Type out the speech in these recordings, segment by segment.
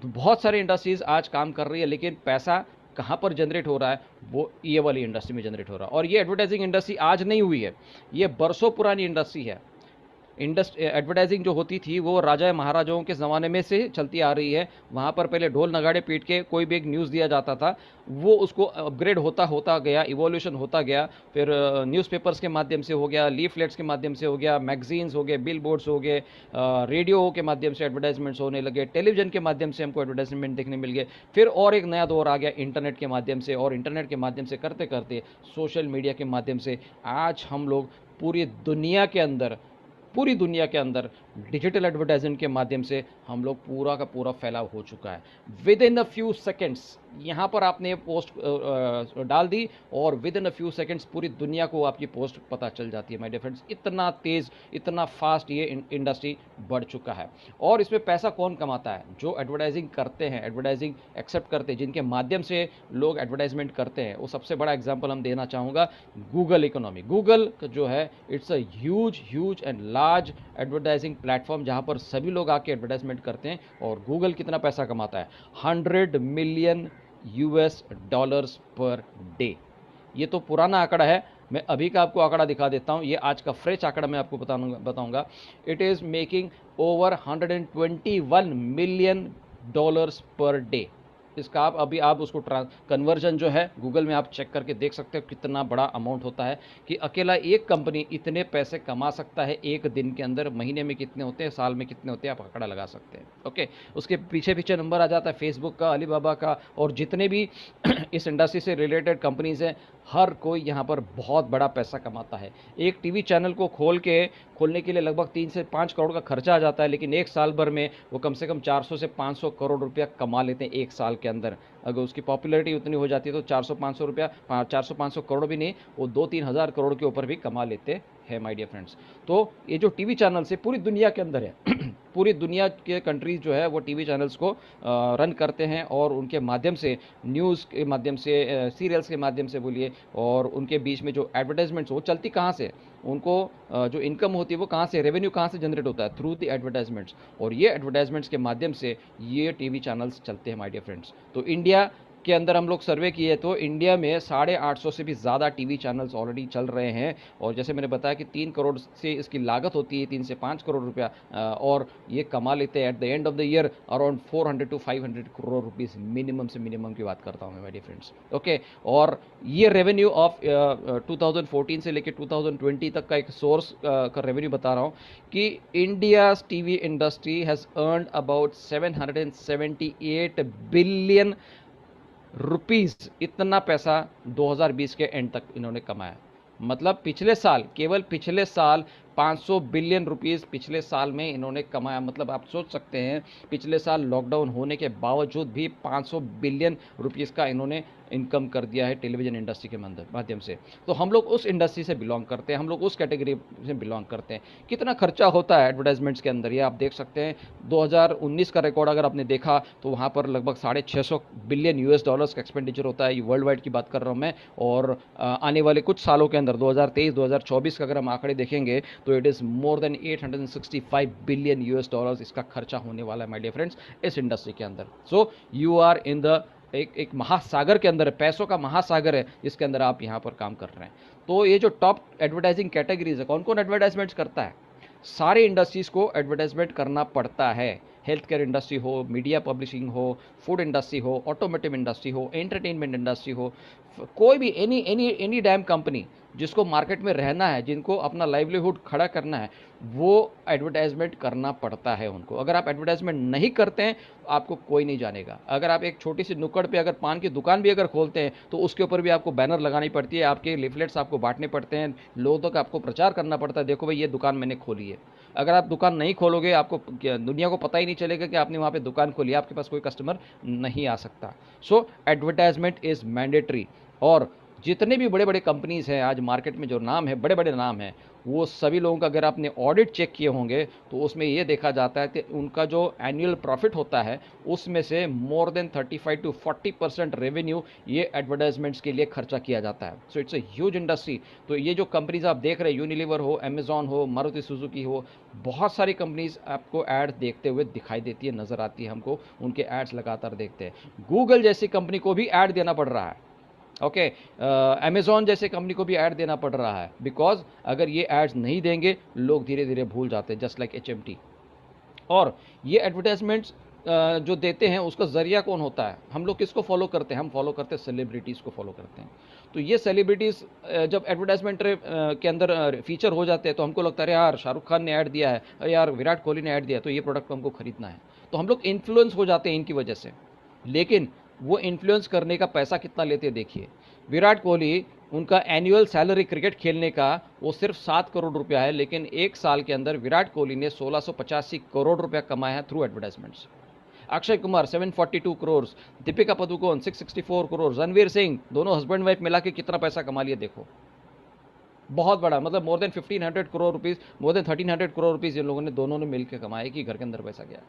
बहुत सारी इंडस्ट्रीज़ आज काम कर रही है, लेकिन पैसा कहाँ पर जनरेट हो रहा है, वो ये वाली इंडस्ट्री में जनरेट हो रहा है। और ये एडवर्टाइजिंग इंडस्ट्री आज नहीं हुई है, ये बरसों पुरानी इंडस्ट्री है। एडवर्टाइजिंग जो होती थी वो राजा महाराजाओं के ज़माने में से चलती आ रही है। वहाँ पर पहले ढोल नगाड़े पीट के कोई भी एक न्यूज़ दिया जाता था, वो उसको अपग्रेड होता होता गया, इवोल्यूशन होता गया। फिर न्यूज़पेपर्स के माध्यम से हो गया, लीफलेट्स के माध्यम से हो गया, मैगजीन्स हो गए, बिल बोर्ड्स हो गए, रेडियो के माध्यम से एडवर्टाइजमेंट्स होने लगे, टेलीविजन के माध्यम से हमको एडवर्टाइजमेंट देखने मिल गए। फिर और एक नया दौर आ गया इंटरनेट के माध्यम से, और इंटरनेट के माध्यम से करते करते सोशल मीडिया के माध्यम से आज हम लोग पूरी दुनिया के अंदर डिजिटल एडवर्टाइजमेंट के माध्यम से हम लोग पूरा का पूरा फैलाव हो चुका है। With in a few seconds यहाँ पर आपने पोस्ट डाल दी और with in a few seconds पूरी दुनिया को आपकी पोस्ट पता चल जाती है माय डियर फ्रेंड्स। इतना तेज़, इतना फास्ट ये इंडस्ट्री बढ़ चुका है। और इसमें पैसा कौन कमाता है? जो एडवर्टाइजिंग करते हैं, एडवर्टाइजिंग एक्सेप्ट करते हैं, जिनके माध्यम से लोग एडवर्टाइजमेंट करते हैं। वो सबसे बड़ा एग्जाम्पल हम देना चाहूँगा, गूगल इकोनॉमी। गूगल जो है, it's a huge and large advertising platform जहाँ पर सभी लोग आके एडवर्टाइजमेंट करते हैं। और गूगल कितना पैसा कमाता है? 100 million US dollars per day. ये तो पुराना आंकड़ा है, मैं अभी का आपको आंकड़ा दिखा देता हूँ। ये आज का फ्रेश आंकड़ा मैं आपको बताऊंगा। It is making over 121 million dollars per day. इसका आप उसको कन्वर्जन जो है गूगल में आप चेक करके देख सकते हो कितना बड़ा अमाउंट होता है, कि अकेला एक कंपनी इतने पैसे कमा सकता है एक दिन के अंदर। महीने में कितने होते हैं, साल में कितने होते हैं, आप आंकड़ा लगा सकते हैं। ओके, उसके पीछे पीछे नंबर आ जाता है फेसबुक का, अलीबाबा का, और जितने भी इस इंडस्ट्री से रिलेटेड कंपनीज हैं, हर कोई यहाँ पर बहुत बड़ा पैसा कमाता है। एक टीवी चैनल को खोलने के लिए लगभग 3 से 5 करोड़ का खर्चा आ जाता है, लेकिन एक साल भर में वो कम से कम 400 से 500 करोड़ रुपया कमा लेते हैं एक साल के अंदर। अगर उसकी पॉपुलैरिटी उतनी हो जाती है तो 400-500 रुपया, 400-500 करोड़ भी नहीं, वो 2-3 हज़ार करोड़ के ऊपर भी कमा लेते हैं माय डियर फ्रेंड्स। तो ये जो टीवी चैनल से पूरी दुनिया के अंदर है पूरी दुनिया के कंट्रीज जो है वो टीवी चैनल्स को रन करते हैं, और उनके माध्यम से, न्यूज़ के माध्यम से, सीरियल्स के माध्यम से बोलिए, और उनके बीच में जो एडवर्टाइजमेंट्स वो चलती कहाँ से, उनको जो इनकम होती है वो कहाँ से, रेवेन्यू कहाँ से जनरेट होता है? Through the advertisements. और ये एडवर्टाइजमेंट्स के माध्यम से ये टीवी चैनल्स चलते हैं माय डियर फ्रेंड्स। तो इंडिया के अंदर हम लोग सर्वे किए तो इंडिया में 850 से भी ज़्यादा टीवी चैनल्स ऑलरेडी चल रहे हैं। और जैसे मैंने बताया कि 3 करोड़ से इसकी लागत होती है, 3 से 5 करोड़ रुपया, और ये कमा लेते हैं at the end of the year around 400 to 500 crore rupees minimum से मिनिमम की बात करता हूँ मैं माय डियर फ्रेंड्स। ओके, और ये रेवेन्यू ऑफ 2014 से लेकर 2020 तक का एक सोर्स का रेवेन्यू बता रहा हूँ कि India TV industry has earned about 778 billion rupees. इतना पैसा 2020 के एंड तक इन्होंने कमाया। मतलब पिछले साल, केवल पिछले साल 500 बिलियन रुपीस पिछले साल में इन्होंने कमाया। मतलब आप सोच सकते हैं, पिछले साल लॉकडाउन होने के बावजूद भी 500 बिलियन रुपीस का इन्होंने इनकम कर दिया है टेलीविज़न इंडस्ट्री के माध्यम से। तो हम लोग उस इंडस्ट्री से बिलोंग करते हैं, हम लोग उस कैटेगरी से बिलोंग करते हैं। कितना खर्चा होता है एडवर्टाइजमेंट्स के अंदर, ये आप देख सकते हैं। 2019 का रिकॉर्ड अगर आपने देखा तो वहाँ पर लगभग 650 बिलियन यूएस डॉलर्स का एक्सपेंडिचर होता है। ये वर्ल्ड वाइड की बात कर रहा हूँ मैं। और आने वाले कुछ सालों के अंदर 2023-2024 का अगर हम आंकड़े देखेंगे तो it is more than 865 billion US dollars इसका खर्चा होने वाला है माय डियर फ्रेंड्स इस इंडस्ट्री के अंदर। So you are in the एक महासागर के अंदर है, पैसों का महासागर है, जिसके अंदर आप यहाँ पर काम कर रहे हैं। तो ये जो टॉप एडवर्टाइजिंग कैटेगरीज है, कौन कौन एडवर्टाइजमेंट्स करता है? सारे इंडस्ट्रीज़ को एडवर्टाइजमेंट करना पड़ता है। हेल्थ केयर इंडस्ट्री हो, मीडिया पब्लिशिंग हो, फूड इंडस्ट्री हो, ऑटोमोटिव इंडस्ट्री हो, एंटरटेनमेंट इंडस्ट्री हो, कोई भी एनी डैम कंपनी जिसको मार्केट में रहना है, जिनको अपना लाइवलीहुड खड़ा करना है, वो एडवर्टाइजमेंट करना पड़ता है उनको। अगर आप एडवर्टाइजमेंट नहीं करते हैं तो आपको कोई नहीं जानेगा। अगर आप एक छोटी सी नुक्कड़ पे अगर पान की दुकान भी अगर खोलते हैं तो उसके ऊपर भी आपको बैनर लगानी पड़ती है, आपके लिफलेट्स आपको बांटने पड़ते हैं, लोगों तक आपको प्रचार करना पड़ता है, देखो भाई ये दुकान मैंने खोली है। अगर आप दुकान नहीं खोलोगे, आपको दुनिया को पता ही नहीं चलेगा कि आपने वहाँ पे दुकान खोली है, आपके पास कोई कस्टमर नहीं आ सकता। सो एडवर्टाइजमेंट इज़ मैंडेटरी। और जितने भी बड़े बड़े कंपनीज़ हैं आज मार्केट में, जो नाम है, बड़े बड़े नाम हैं, वो सभी लोगों का अगर आपने ऑडिट चेक किए होंगे तो उसमें ये देखा जाता है कि उनका जो एनुअल प्रॉफिट होता है उसमें से मोर देन 35 to 40% रेवेन्यू ये एडवर्टाइजमेंट्स के लिए खर्चा किया जाता है। सो इट्स अ ह्यूज इंडस्ट्री। तो ये जो कंपनीज आप देख रहे हैं, यूनिलीवर हो, अमेजॉन हो, मारुति सुजुकी हो, बहुत सारी कंपनीज आपको एड देखते हुए दिखाई देती है, नज़र आती है हमको, उनके एड्स लगातार देखते हैं। गूगल जैसी कंपनी को भी ऐड देना पड़ रहा है, ओके, अमेजॉन जैसे कंपनी को भी ऐड देना पड़ रहा है, बिकॉज अगर ये एड्स नहीं देंगे लोग धीरे धीरे भूल जाते हैं, जस्ट लाइक HMT। और ये एडवर्टाइजमेंट्स जो देते हैं उसका ज़रिया कौन होता है? हम लोग किसको फॉलो करते हैं? हम फॉलो करते हैं सेलिब्रिटीज़ को फॉलो करते हैं। तो ये सेलिब्रिटीज़ जब एडवर्टाइजमेंट के अंदर फीचर हो जाते हैं तो हमको लगता है अरे यार शाहरुख खान ने ऐड दिया है, अरे यार विराट कोहली ने ऐड दिया, तो ये प्रोडक्ट हमको खरीदना है। तो हम लोग इन्फ्लुएंस हो जाते हैं इनकी वजह से। लेकिन वो इन्फ्लुएंस करने का पैसा कितना लेते हैं देखिए। विराट कोहली, उनका एनुअल सैलरी क्रिकेट खेलने का वो सिर्फ 7 करोड़ रुपया है, लेकिन एक साल के अंदर विराट कोहली ने 1685 करोड़ रुपया कमाया है थ्रू एडवर्टाइजमेंट्स। अक्षय कुमार 742 करोड़, दीपिका पादुकोण 664 करोड़, रणवीर सिंह, दोनों हस्बैंड वाइफ मिला के कितना पैसा कमा लिया देखो। बहुत बड़ा, मतलब more than 1500 crore rupees, more than 1300 crore rupees in लोगों ने दोनों ने मिलकर कमाए कि घर के अंदर पैसा गया।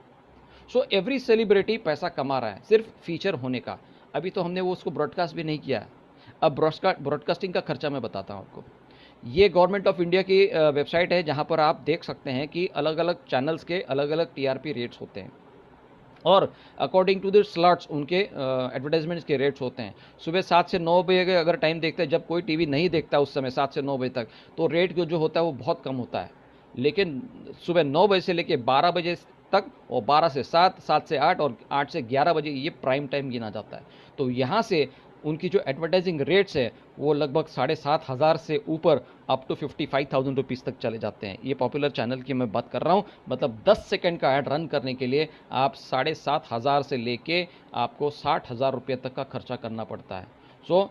सो एवरी सेलिब्रिटी पैसा कमा रहा है सिर्फ फीचर होने का। अभी तो हमने वो उसको ब्रॉडकास्ट भी नहीं किया। अब ब्रॉडकास्टिंग का खर्चा मैं बताता हूँ आपको। ये गवर्नमेंट ऑफ इंडिया की वेबसाइट है जहाँ पर आप देख सकते हैं कि अलग अलग चैनल्स के अलग अलग TRP रेट्स होते हैं और अकॉर्डिंग टू द स्लॉट्स उनके एडवर्टाइजमेंट्स के रेट्स होते हैं। सुबह 7 से 9 बजे का अगर टाइम देखते हैं, जब कोई टीवी नहीं देखता उस समय 7 से 9 बजे तक, तो रेट जो होता है वो बहुत कम होता है। लेकिन सुबह 9 बजे से लेकर 12 बजे तक और 12 से 7, 7 से 8 और 8 से 11 बजे ये प्राइम टाइम गिना जाता है। तो यहाँ से उनकी जो एडवर्टाइजिंग रेट्स है वो लगभग 7,500 से ऊपर अप टू 55,000 रुपीज़ तक चले जाते हैं। ये पॉपुलर चैनल की मैं बात कर रहा हूँ, मतलब 10 सेकंड का ऐड रन करने के लिए आप 7,500 से लेके आपको 60,000 रुपये तक का खर्चा करना पड़ता है। सो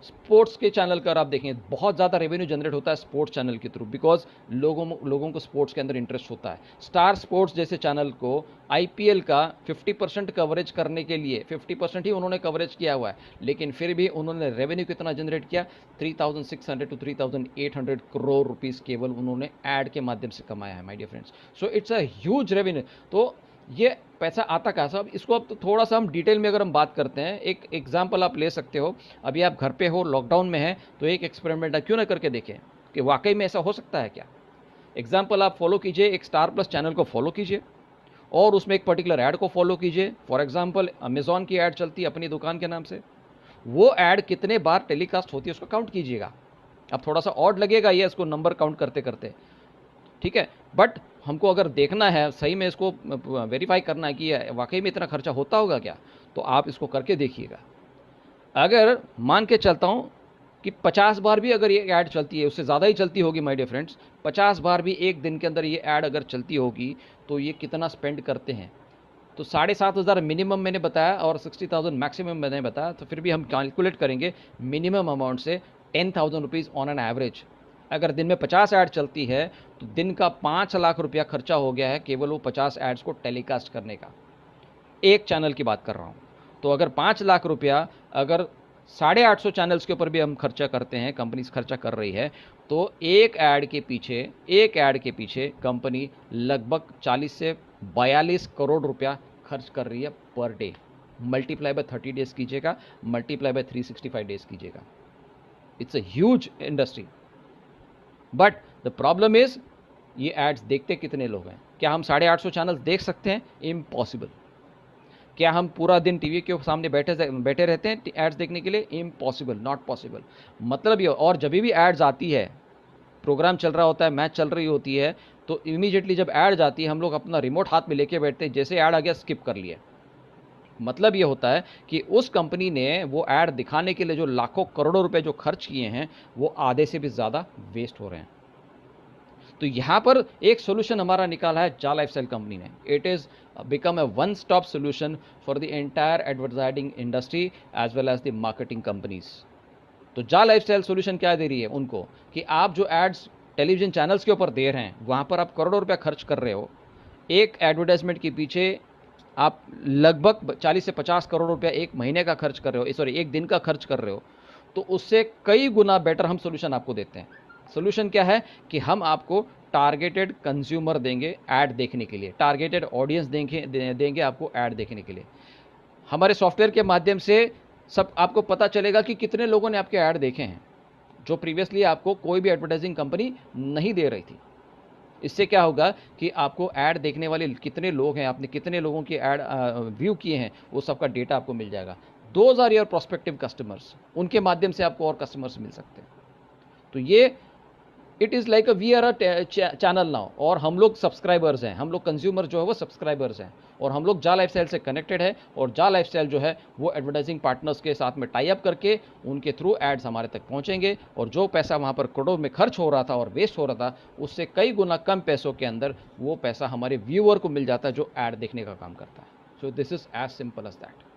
स्पोर्ट्स के चैनल का आप देखें, बहुत ज़्यादा रेवेन्यू जनरेट होता है स्पोर्ट्स चैनल के थ्रू, बिकॉज लोगों को स्पोर्ट्स के अंदर इंटरेस्ट होता है। स्टार स्पोर्ट्स जैसे चैनल को IPL का 50% कवरेज करने के लिए 50% ही उन्होंने कवरेज किया हुआ है, लेकिन फिर भी उन्होंने रेवेन्यू कितना जनरेट किया? 3,600 to 3,800 करोड़ रुपीज़ केवल उन्होंने ऐड के माध्यम से कमाया है, my dear friends. So it's a huge revenue. तो ये पैसा आता कहाँ से? अब इसको अब तो थोड़ा सा हम डिटेल में अगर हम बात करते हैं, एक एग्जांपल आप ले सकते हो। अभी आप घर पे हो, लॉकडाउन में है, तो एक एक्सपेरिमेंट क्यों ना करके देखें कि वाकई में ऐसा हो सकता है क्या। एग्जांपल आप फॉलो कीजिए, एक स्टार प्लस चैनल को फॉलो कीजिए और उसमें एक पर्टिकुलर ऐड को फॉलो कीजिए। फॉर एग्जांपल अमेजॉन की ऐड चलती है अपनी दुकान के नाम से, वो ऐड कितने बार टेलीकास्ट होती है उसको काउंट कीजिएगा। अब थोड़ा सा ऑड लगेगा ये इसको नंबर काउंट करते करते, ठीक है, बट हमको अगर देखना है सही में, इसको वेरीफाई करना है कि वाकई में इतना खर्चा होता होगा क्या, तो आप इसको करके देखिएगा। अगर मान के चलता हूँ कि 50 बार भी अगर ये ऐड चलती है, उससे ज़्यादा ही चलती होगी माय डियर फ्रेंड्स, 50 बार भी एक दिन के अंदर ये ऐड अगर चलती होगी तो ये कितना स्पेंड करते हैं? तो 7,500 मिनिमम मैंने बताया और 60,000 मैक्सिमम मैंने बताया, तो फिर भी हम कैलकुलेट करेंगे मिनिमम अमाउंट से 10,000 रुपीज़ ऑन एन एवरेज। अगर दिन में 50 ऐड चलती है तो दिन का 5 लाख रुपया खर्चा हो गया है केवल वो 50 एड्स को टेलीकास्ट करने का। एक चैनल की बात कर रहा हूँ। तो अगर 5 लाख रुपया अगर 850 चैनल्स के ऊपर भी हम खर्चा करते हैं, कंपनीज खर्चा कर रही है, तो एक ऐड के पीछे कंपनी लगभग 40 से 42 करोड़ रुपया खर्च कर रही है per day. Multiply by 30 days कीजिएगा, मल्टीप्लाई बाय 365 डेज कीजिएगा। It's a huge industry. But the problem is ये एड्स देखते कितने लोग हैं? क्या हम 850 चैनल्स देख सकते हैं? इम्पॉसिबल। क्या हम पूरा दिन टीवी के सामने बैठे रहते हैं एड्स देखने के लिए? Impossible, not possible. मतलब ये, और जब भी एड्स आती है, प्रोग्राम चल रहा होता है, मैच चल रही होती है, तो इमीडिएटली जब ऐड जाती है हम लोग अपना रिमोट हाथ में लेके बैठते हैं, जैसे ऐड आ गया स्किप कर लिया। मतलब ये होता है कि उस कंपनी ने वो ऐड दिखाने के लिए जो लाखों करोड़ों रुपए जो खर्च किए हैं वो आधे से भी ज़्यादा वेस्ट हो रहे हैं। तो यहाँ पर एक सोल्यूशन हमारा निकाला है जा लाइफस्टाइल कंपनी ने। It is become a one stop solution for the entire advertising industry as well as the marketing companies. तो जा लाइफस्टाइल सोल्यूशन क्या दे रही है उनको कि आप जो एड्स टेलीविजन चैनल्स के ऊपर दे रहे हैं वहाँ पर आप करोड़ों रुपया खर्च कर रहे हो, एक एडवर्टाइजमेंट के पीछे आप लगभग 40 से 50 करोड़ रुपया एक महीने का खर्च कर रहे हो, सॉरी एक दिन का खर्च कर रहे हो, तो उससे कई गुना बेटर हम सोल्यूशन आपको देते हैं। सोल्यूशन क्या है कि हम आपको टारगेटेड कंज्यूमर देंगे ऐड देखने के लिए, टारगेटेड ऑडियंस देंगे आपको ऐड देखने के लिए। हमारे सॉफ्टवेयर के माध्यम से सब आपको पता चलेगा कि कितने लोगों ने आपके ऐड देखे हैं, जो प्रीवियसली आपको कोई भी एडवर्टाइजिंग कंपनी नहीं दे रही थी। इससे क्या होगा कि आपको ऐड देखने वाले कितने लोग हैं, आपने कितने लोगों की ऐड व्यू किए हैं, वो सबका डेटा आपको मिल जाएगा। Those are your prospective customers, उनके माध्यम से आपको और कस्टमर्स मिल सकते हैं। तो ये it is like we are a channel now, और हम लोग सब्सक्राइबर्स हैं, हम लोग कंज्यूमर जो है वो सब्सक्राइबर्स हैं, और हम लोग जा लाइफस्टाइल से कनेक्टेड है, और जा लाइफस्टाइल जो है वो एडवर्टाइजिंग पार्टनर्स के साथ में टाई अप करके उनके थ्रू एड्स हमारे तक पहुंचेंगे, और जो पैसा वहां पर करोड़ों में खर्च हो रहा था और वेस्ट हो रहा था, उससे कई गुना कम पैसों के अंदर वो पैसा हमारे व्यूअर को मिल जाता है जो ऐड देखने का काम करता है। So this is as simple as that.